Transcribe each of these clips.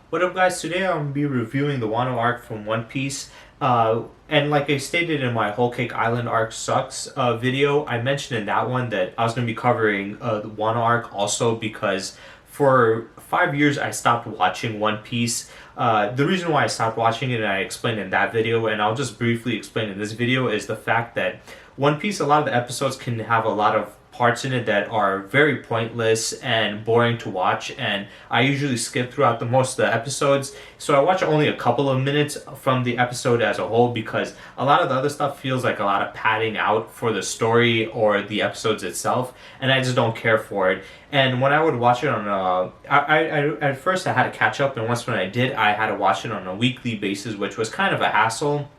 What up, guys? Today I'm going to be reviewing the Wano Arc from One Piece. And like I stated in my Whole Cake Island Arc Sucks video, I mentioned in that one that I was going to be covering the Wano Arc also because for 5 years I stopped watching One Piece. The reason why I stopped watching it, and I explained in that video, and I'll just briefly explain in this video, is the fact that One Piece, a lot of the episodes can have a lot of parts in it that are very pointless and boring to watch, and I usually skip throughout the most of the episodes, so I watch only a couple of minutes from the episode as a whole because a lot of the other stuff feels like a lot of padding out for the story or the episodes itself, and I just don't care for it. And when I would watch it on at first I had to catch up, and once when I did, I had to watch it on a weekly basis, which was kind of a hassle.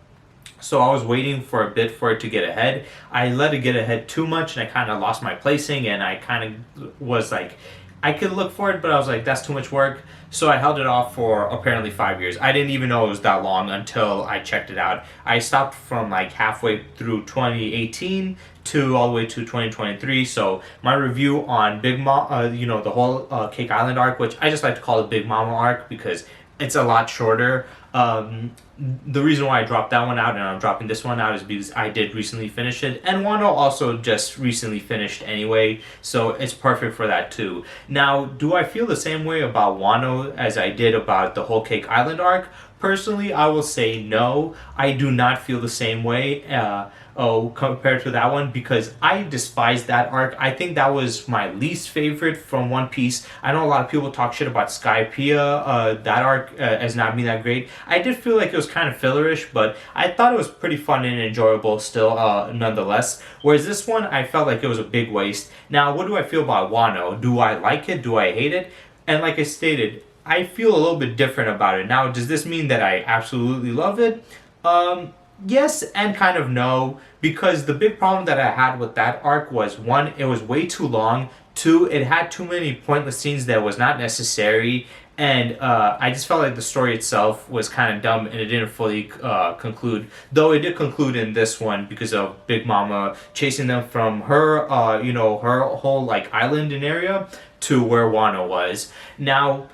So I was waiting for a bit for it to get ahead. I let it get ahead too much, and I kind of lost my placing, and I kind of was like, I could look for it, but I was like, that's too much work. So I held it off for apparently 5 years. I didn't even know it was that long until I checked it out. I stopped from like halfway through 2018 to all the way to 2023. So my review on Big Mom, the whole Cake Island arc, which I just like to call it Big Mama arc because it's a lot shorter. The reason why I dropped that one out and I'm dropping this one out is because I did recently finish it, and Wano also just recently finished anyway, so it's perfect for that too. Now, do I feel the same way about Wano as I did about the Whole Cake Island arc? Personally, I will say no. I do not feel the same way compared to that one because I despise that arc. I think that was my least favorite from One Piece. I know a lot of people talk shit about Skypiea, that arc as not being that great. I did feel like it was kind of fillerish, but I thought it was pretty fun and enjoyable still, nonetheless. Whereas this one, I felt like it was a big waste. Now, what do I feel about Wano? Do I like it? Do I hate it? And like I stated, I feel a little bit different about it. Now, does this mean that I absolutely love it? Yes and kind of no, because the big problem that I had with that arc was, one, it was way too long. Two, it had too many pointless scenes that was not necessary. And I just felt like the story itself was kind of dumb and it didn't fully conclude. Though it did conclude in this one because of Big Mama chasing them from her, her whole like island and area to where Wano was. Now,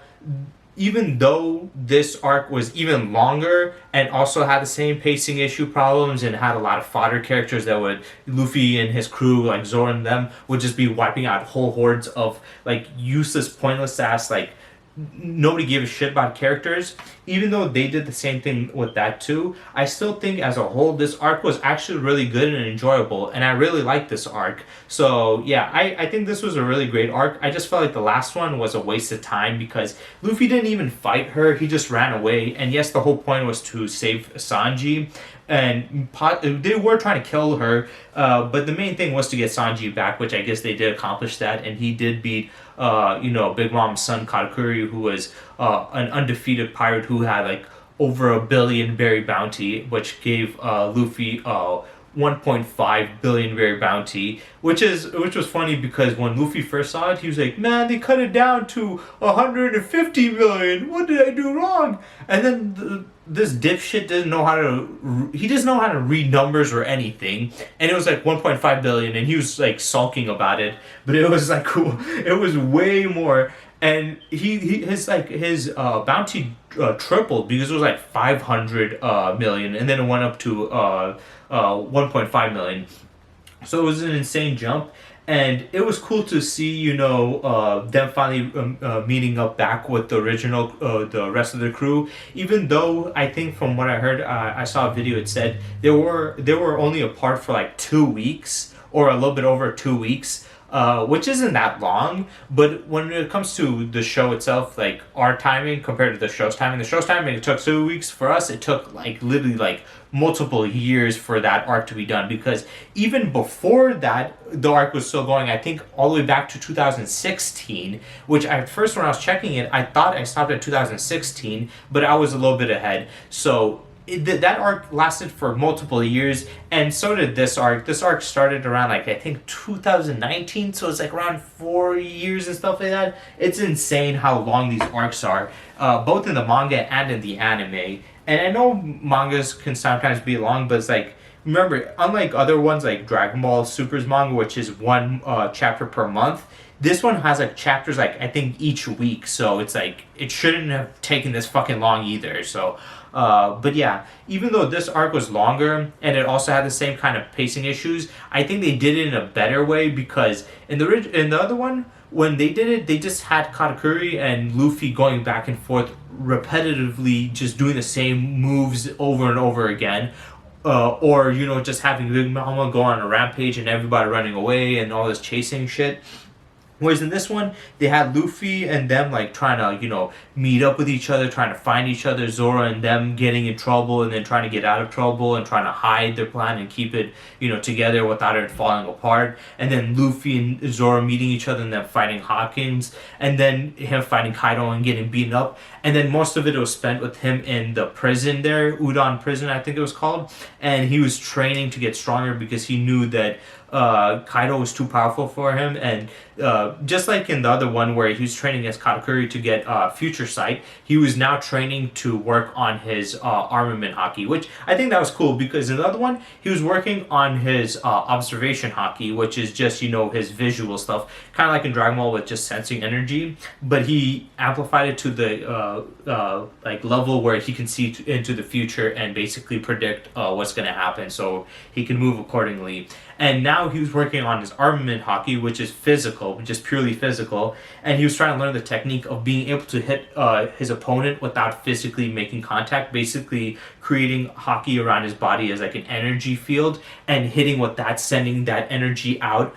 even though this arc was even longer and also had the same pacing issue problems and had a lot of fodder characters that would, Luffy and his crew, like Zoro and them, would just be wiping out whole hordes of like useless, pointless ass, like nobody gave a shit about characters. Even though they did the same thing with that too, I still think as a whole this arc was actually really good and enjoyable, and I really liked this arc. So yeah, I think this was a really great arc. I just felt like the last one was a waste of time because Luffy didn't even fight her, he just ran away. And yes, the whole point was to save Sanji, and they were trying to kill her, but the main thing was to get Sanji back, which I guess they did accomplish that, and he did beat Big Mom's son Katakuri, who was an undefeated pirate who had like over 1 billion berry bounty, which gave Luffy 1.5 billion berry bounty, which was funny because when Luffy first saw it, he was like, "Man, they cut it down to 150 million. What did I do wrong?" And then this dipshit doesn't know how to read numbers or anything, and it was like 1.5 billion, and he was like sulking about it, but it was like cool. It was way more. And his bounty tripled because it was like 500 million, and then it went up to 1.5 million. So it was an insane jump, and it was cool to see them finally meeting up back with the original the rest of the crew. Even though I think from what I heard, I saw a video. It said they were only apart for like 2 weeks or a little bit over 2 weeks. Which isn't that long, but when it comes to the show itself, like our timing compared to the show's timing, it took 2 weeks. For us, it took like literally like multiple years for that arc to be done, because even before that, the arc was still going, I think, all the way back to 2016, which at first when I was checking it, I thought I stopped at 2016, but I was a little bit ahead. So that arc lasted for multiple years, and so did this arc. This arc started around like I think 2019, so it's like around 4 years and stuff like that. It's insane how long these arcs are, both in the manga and in the anime. And I know mangas can sometimes be long, but it's like, remember, unlike other ones like Dragon Ball Super's manga, which is one chapter per month, This one has like chapters like I think each week, so it's like it shouldn't have taken this fucking long either. So, but yeah, even though this arc was longer and it also had the same kind of pacing issues, I think they did it in a better way because in the other one, when they did it, they just had Katakuri and Luffy going back and forth repetitively, just doing the same moves over and over again. Or, just having Big Mama go on a rampage and everybody running away and all this chasing shit. Whereas in this one, they had Luffy and them like trying to, meet up with each other, trying to find each other, Zoro and them getting in trouble and then trying to get out of trouble and trying to hide their plan and keep it, together without it falling apart. And then Luffy and Zoro meeting each other and then fighting Hawkins. And then him fighting Kaido and getting beaten up. And then most of it was spent with him in the prison there, Udon Prison, I think it was called. And he was training to get stronger because he knew that Kaido was too powerful for him, and just like in the other one where he was training as Katakuri to get Future Sight, he was now training to work on his armament haki, which I think that was cool because in the other one he was working on his observation haki, which is just his visual stuff, kind of like in Dragon Ball with just sensing energy, but he amplified it to the like level where he can see into the future and basically predict what's going to happen, so he can move accordingly. And now he was working on his armament haki, which is physical, just purely physical. And he was trying to learn the technique of being able to hit his opponent without physically making contact, basically creating haki around his body as like an energy field and hitting with that, sending that energy out,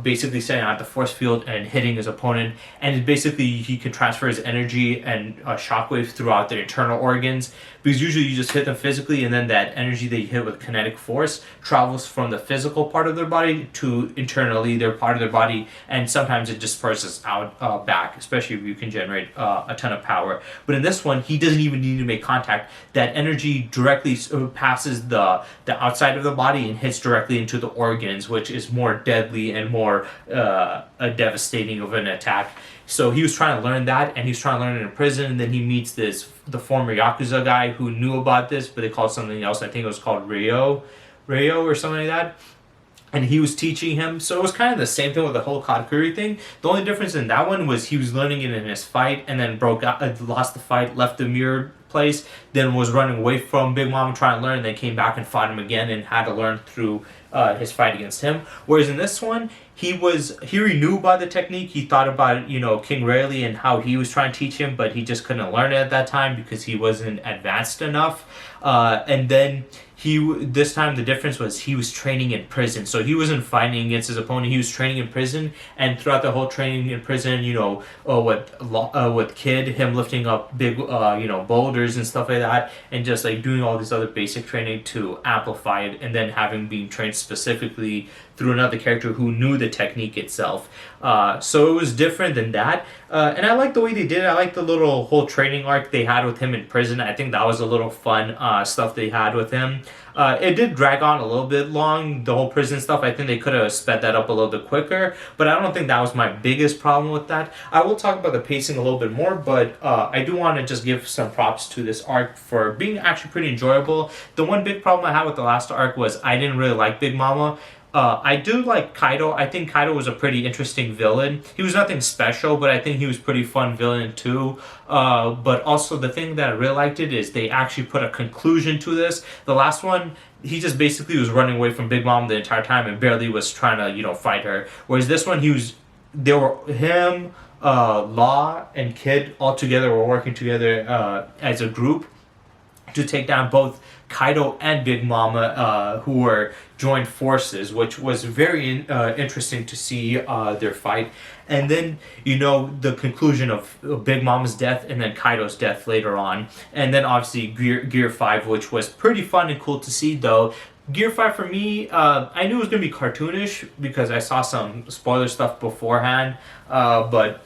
basically sending out the force field and hitting his opponent. And basically he can transfer his energy and shockwaves throughout their internal organs, because usually you just hit them physically and then that energy that you hit with kinetic force travels from the physical part of their body to internally their part of their body, and sometimes it disperses out back, especially if you can generate a ton of power. But in this one, he doesn't even need to make contact. That energy directly passes the outside of the body and hits directly into the organs, which is more deadly and more devastating of an attack. So he was trying to learn that, and he was trying to learn it in prison, and then he meets the former Yakuza guy who knew about this, but they called something else. I think it was called Ryo or something like that. And he was teaching him. So it was kind of the same thing with the whole Katakuri thing. The only difference in that one was he was learning it in his fight and then lost the fight, left the mirror place, then was running away from Big Mom trying to learn, and then came back and fought him again and had to learn through his fight against him. Whereas in this one, he already knew about the technique. He thought about King Rayleigh and how he was trying to teach him, but he just couldn't learn it at that time because he wasn't advanced enough. And then this time the difference was he was training in prison, so he wasn't fighting against his opponent. He was training in prison, and throughout the whole training in prison, with Kid, him lifting up big boulders and stuff like that, and just like doing all this other basic training to amplify it, and then having been trained specifically through another character who knew the technique itself. So it was different than that. And I like the way they did it. I like the little whole training arc they had with him in prison. I think that was a little fun stuff they had with him. It did drag on a little bit long, the whole prison stuff. I think they could have sped that up a little bit quicker, but I don't think that was my biggest problem with that. I will talk about the pacing a little bit more, but I do want to just give some props to this arc for being actually pretty enjoyable. The one big problem I had with the last arc was I didn't really like Big Mama. I do like Kaido. I think Kaido was a pretty interesting villain. He was nothing special, but I think he was pretty fun villain too. But also the thing that I really liked it is they actually put a conclusion to this. The last one, he just basically was running away from Big Mom the entire time and barely was trying to, fight her. Whereas this one, him, Law, and Kid all together were working together as a group to take down both Kaido and Big Mama, who were joined forces, which was very interesting to see their fight. And then, the conclusion of Big Mama's death and then Kaido's death later on. And then obviously Gear 5, which was pretty fun and cool to see though. Gear 5 for me, I knew it was going to be cartoonish because I saw some spoiler stuff beforehand, but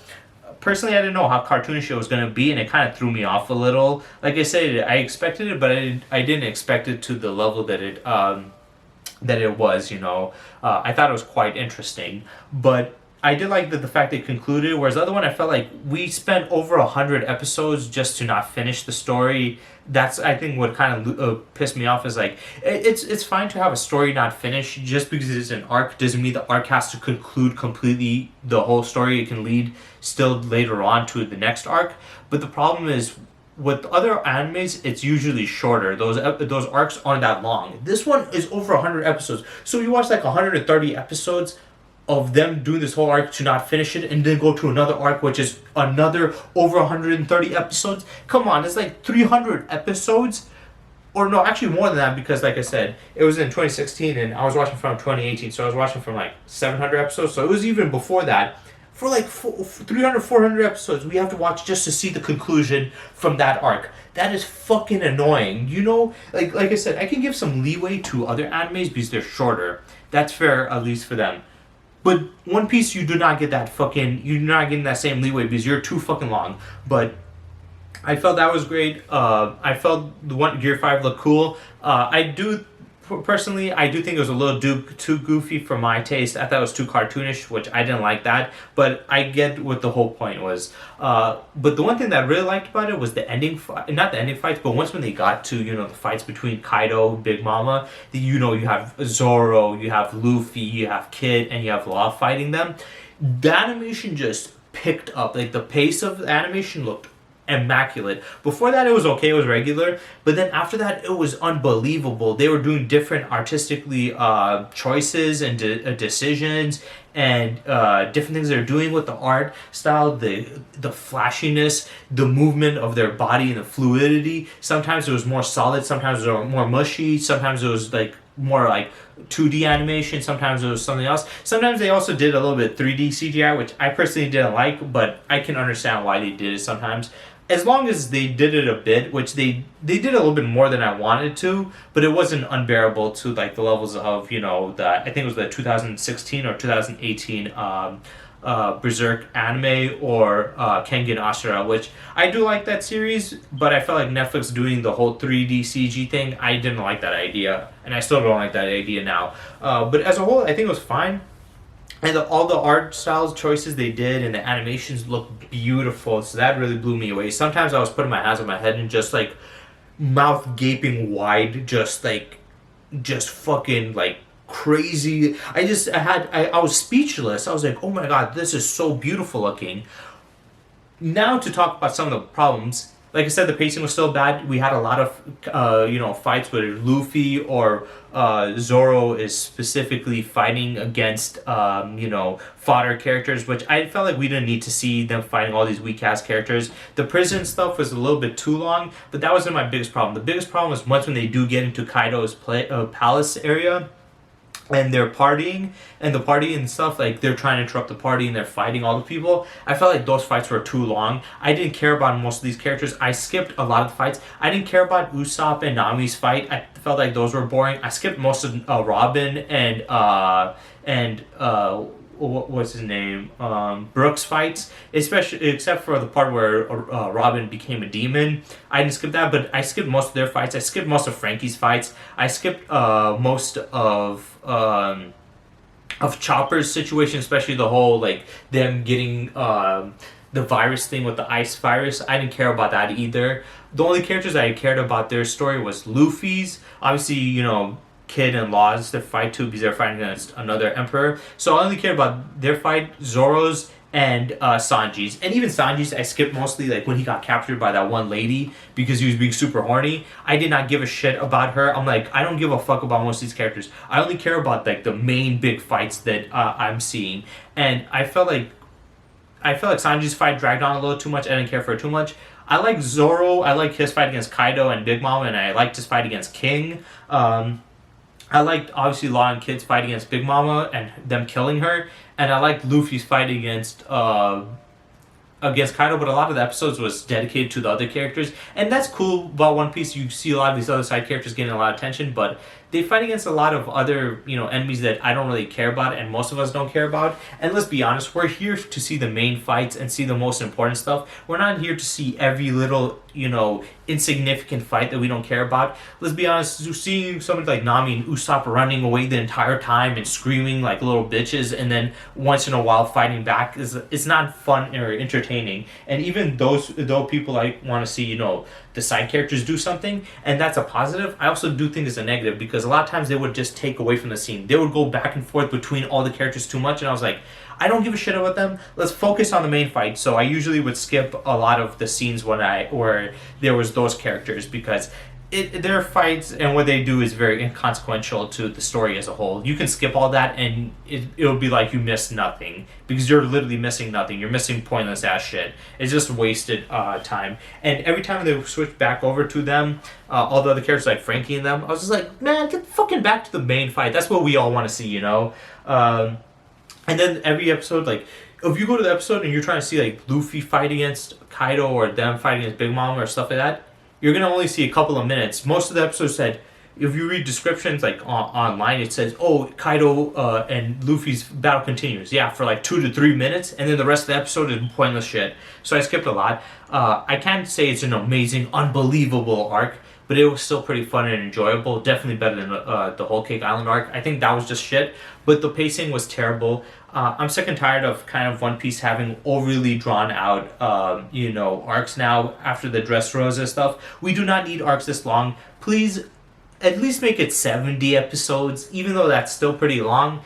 personally, I didn't know how cartoonish it was going to be, and it kind of threw me off a little. Like I said, I expected it, but I didn't expect it to the level that it was. I thought it was quite interesting, but I did like the fact they concluded, whereas the other one I felt like we spent over 100 episodes just to not finish the story. That's I think what kind of pissed me off is like it's fine to have a story not finished just because it's an arc doesn't mean the arc has to conclude completely the whole story. It can lead still later on to the next arc, but the problem is with other animes, it's usually shorter. Those arcs aren't that long. This one is over 100 episodes. So you watch like 130 episodes of them doing this whole arc to not finish it and then go to another arc which is another over 130 episodes. Come on, it's like 300 episodes. Or no, actually more than that because like I said, it was in 2016 and I was watching from 2018. So I was watching from like 700 episodes. So it was even before that. For like 300, 400 episodes, we have to watch just to see the conclusion from that arc. That is fucking annoying. You know, like I said, I can give some leeway to other animes because they're shorter. That's fair, at least for them. But One Piece, you do not get that fucking... You're not getting that same leeway because you're too fucking long. But I felt that was great. I felt the one Gear 5 looked cool. Personally, I do think it was a little too goofy for my taste. I thought it was too cartoonish, which I didn't like that. But I get what the whole point was. But the one thing that I really liked about it was the ending fight. Not the ending fights, but once when they got to, the fights between Kaido, Big Mama, you have Zoro, you have Luffy, you have Kid, and you have Law fighting them. The animation just picked up. Like, the pace of the animation looked immaculate. Before that it was okay, it was regular, but then after that it was unbelievable. They were doing different artistically choices and decisions and different things they're doing with the art style, the flashiness, the movement of their body and the fluidity. Sometimes it was more solid, sometimes it was more mushy, sometimes it was like more like 2D animation, sometimes it was something else. Sometimes they also did a little bit 3D CGI, which I personally didn't like, but I can understand why they did it sometimes. As long as they did it a bit, which they did a little bit more than I wanted to, but it wasn't unbearable to like the levels of, I think it was the 2016 or 2018 Berserk anime or Kengan Ashura, which I do like that series, but I felt like Netflix doing the whole 3D CG thing, I didn't like that idea, and I still don't like that idea now. But as a whole, I think it was fine. And all the art styles choices they did and the animations looked beautiful, so that really blew me away. Sometimes I was putting my hands on my head and just like mouth gaping wide, just fucking like crazy. I was speechless. I was like, oh my god, this is so beautiful looking. Now to talk about some of the problems. Like I said, the pacing was still bad. We had a lot of, fights with Luffy or Zoro is specifically fighting against, fodder characters, which I felt like we didn't need to see them fighting all these weak-ass characters. The prison stuff was a little bit too long, but that wasn't my biggest problem. The biggest problem was once when they do get into Kaido's palace area, and they're partying, and the party and stuff, like, they're trying to interrupt the party, and they're fighting all the people. I felt like those fights were too long. I didn't care about most of these characters. I skipped a lot of the fights. I didn't care about Usopp and Nami's fight. I felt like those were boring. I skipped most of Robin and what's his name? Brooks fights, especially except for the part where Robin became a demon. I didn't skip that, but I skipped most of their fights. I skipped most of Frankie's fights. I skipped most of Chopper's situation, especially the whole like them getting the virus thing with the ice virus. I didn't care about that either. The only characters I cared about their story was Luffy's. Obviously, Kid and Law's their fight too because they're fighting against another emperor. So I only cared about their fight, Zoro's, and Sanji's. And even Sanji's, I skipped mostly like when he got captured by that one lady because he was being super horny. I did not give a shit about her. I'm like, I don't give a fuck about most of these characters. I only care about like the main big fights that I'm seeing. And I felt like Sanji's fight dragged on a little too much. I didn't care for it too much. I like Zoro. I like his fight against Kaido and Big Mom, and I liked his fight against King. I liked, obviously, Law and Kid's fight against Big Mama and them killing her. And I liked Luffy's fight against Kaido, but a lot of the episodes was dedicated to the other characters. And that's cool about One Piece. You see a lot of these other side characters getting a lot of attention, but they fight against a lot of other, enemies that I don't really care about, and most of us don't care about. And let's be honest, we're here to see the main fights and see the most important stuff. We're not here to see every little, insignificant fight that we don't care about. Let's be honest, seeing somebody like Nami and Usopp running away the entire time and screaming like little bitches, and then once in a while fighting back, is it's not fun or entertaining. And even though people like want to see, the side characters do something, and that's a positive, I also do think it's a negative, because a lot of times they would just take away from the scene. They would go back and forth between all the characters too much, and I was like, I don't give a shit about them. Let's focus on the main fight. So I usually would skip a lot of the scenes where there was those characters, because their fights and what they do is very inconsequential to the story as a whole. You can skip all that and it'll be like you missed nothing, because you're literally missing nothing. You're missing pointless ass shit. It's just wasted time. And every time they switch back over to them, all the other characters like Frankie and them, I was just like, man, get fucking back to the main fight. That's what we all want to see, and then every episode, like, if you go to the episode and you're trying to see like Luffy fight against Kaido or them fighting against Big Mom or stuff like that, you're gonna only see a couple of minutes. Most of the episodes said, if you read descriptions like online, it says, "Oh, Kaido and Luffy's battle continues." Yeah, for like 2 to 3 minutes, and then the rest of the episode is pointless shit. So I skipped a lot. I can't say it's an amazing, unbelievable arc, but it was still pretty fun and enjoyable. Definitely better than the Whole Cake Island arc. I think that was just shit, but the pacing was terrible. I'm sick and tired of kind of One Piece having overly drawn out, arcs now after the Dressrosa stuff. We do not need arcs this long. Please, at least make it 70 episodes, even though that's still pretty long.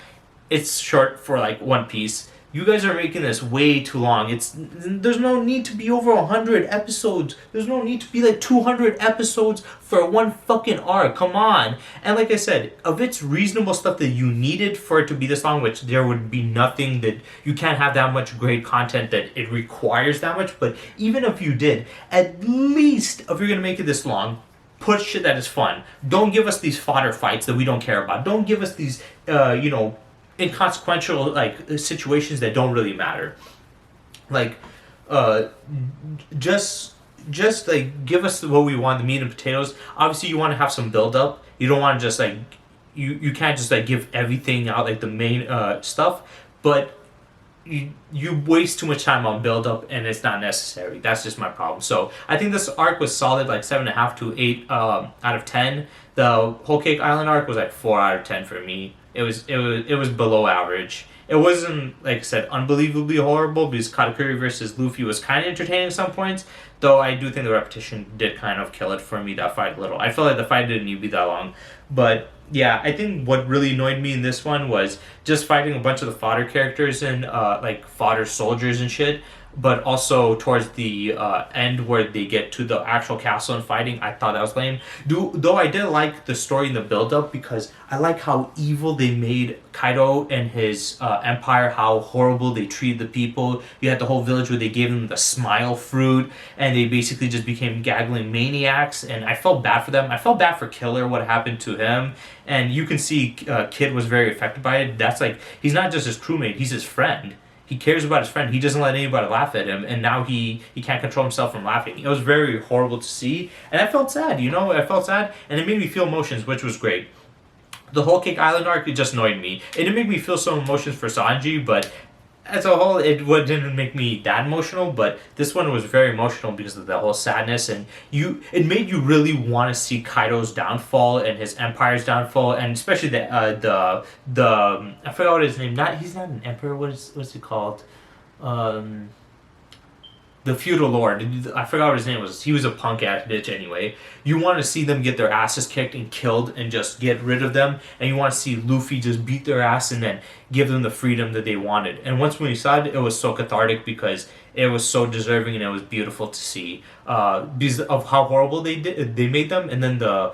It's short for like One Piece. You guys are making this way too long. There's no need to be over 100 episodes. There's no need to be like 200 episodes for one fucking arc. Come on. And like I said, if it's reasonable stuff that you needed for it to be this long, which there would be nothing that you can't have that much great content that it requires that much. But even if you did, at least if you're gonna make it this long, put shit that is fun. Don't give us these fodder fights that we don't care about. Don't give us these, inconsequential like situations that don't really matter. Like, just like give us what we want, the meat and potatoes. Obviously, you want to have some build up. You don't want to just like you can't just like give everything out like the main stuff, but you waste too much time on build up and it's not necessary. That's just my problem. So I think this arc was solid, like 7.5 to 8 out of 10. The Whole Cake Island arc was like 4 out of 10 for me. It was below average. It wasn't, like I said, unbelievably horrible, because Katakuri versus Luffy was kind of entertaining at some points, though I do think the repetition did kind of kill it for me, that fight a little. I felt like the fight didn't need to be that long. But yeah, I think what really annoyed me in this one was just fighting a bunch of the fodder characters and like fodder soldiers and shit. But also towards the end where they get to the actual castle and fighting, I thought that was lame. Though I did like the story and the build-up, because I like how evil they made Kaido and his empire, how horrible they treated the people. You had the whole village where they gave them the smile fruit, and they basically just became gaggling maniacs, and I felt bad for them. I felt bad for Killer, what happened to him, and you can see Kid was very affected by it. That's like, he's not just his crewmate, he's his friend. He cares about his friend. He doesn't let anybody laugh at him, and now he can't control himself from laughing. It was very horrible to see, and I felt sad, I felt sad, and it made me feel emotions, which was great. The Whole Cake Island arc, it just annoyed me. It didn't make me feel some emotions for Sanji, but as a whole, it didn't make me that emotional, but this one was very emotional because of the whole sadness, and it made you really want to see Kaido's downfall and his empire's downfall, and especially the I forgot what his name. He's not an emperor. What's he called? The feudal lord. I forgot what his name was. He was a punk ass bitch anyway. You want to see them get their asses kicked and killed and just get rid of them, and you want to see Luffy just beat their ass and then give them the freedom that they wanted. And once when he saw it, it was so cathartic because it was so deserving and it was beautiful to see because of how horrible they made them, and then the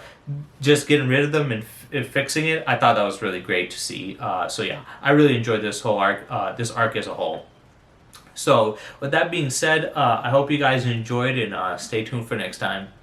just getting rid of them and fixing it. I thought that was really great to see. So yeah, I really enjoyed this whole arc, this arc as a whole. So with that being said, I hope you guys enjoyed, and stay tuned for next time.